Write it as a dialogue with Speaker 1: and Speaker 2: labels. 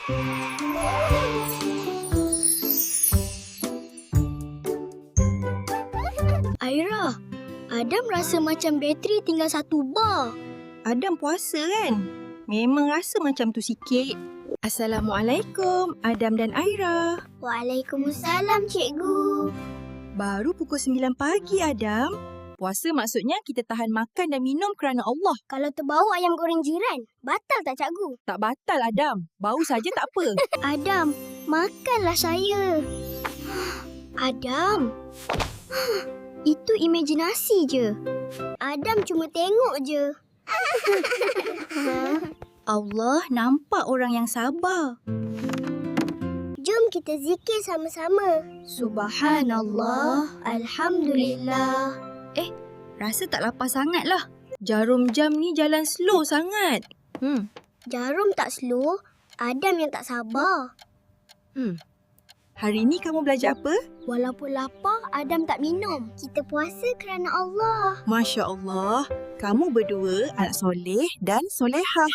Speaker 1: Aira, Adam rasa macam bateri tinggal 1 bar.
Speaker 2: Adam puasa kan? Memang rasa macam tu sikit. Assalamualaikum, Adam dan Aira.
Speaker 1: Waalaikumsalam, cikgu.
Speaker 2: Baru pukul 9 pagi, Adam. Puasa maksudnya kita tahan makan dan minum kerana Allah.
Speaker 1: Kalau terbau ayam goreng jiran, batal tak, cikgu?
Speaker 2: Tak batal, Adam. Bau saja tak apa.
Speaker 1: Adam, makanlah saya. Adam, itu imajinasi je. Adam cuma tengok je.
Speaker 2: Allah nampak orang yang sabar.
Speaker 1: Jom kita zikir sama-sama.
Speaker 2: Subhanallah.
Speaker 1: Alhamdulillah.
Speaker 2: Rasa tak lapar sangat lah. Jarum jam ni jalan slow sangat.
Speaker 1: Jarum tak slow, Adam yang tak sabar.
Speaker 2: Hari ni kamu belajar apa?
Speaker 1: Walaupun lapar, Adam tak minum. Kita puasa kerana Allah.
Speaker 2: Masya Allah. Kamu berdua anak soleh dan solehah.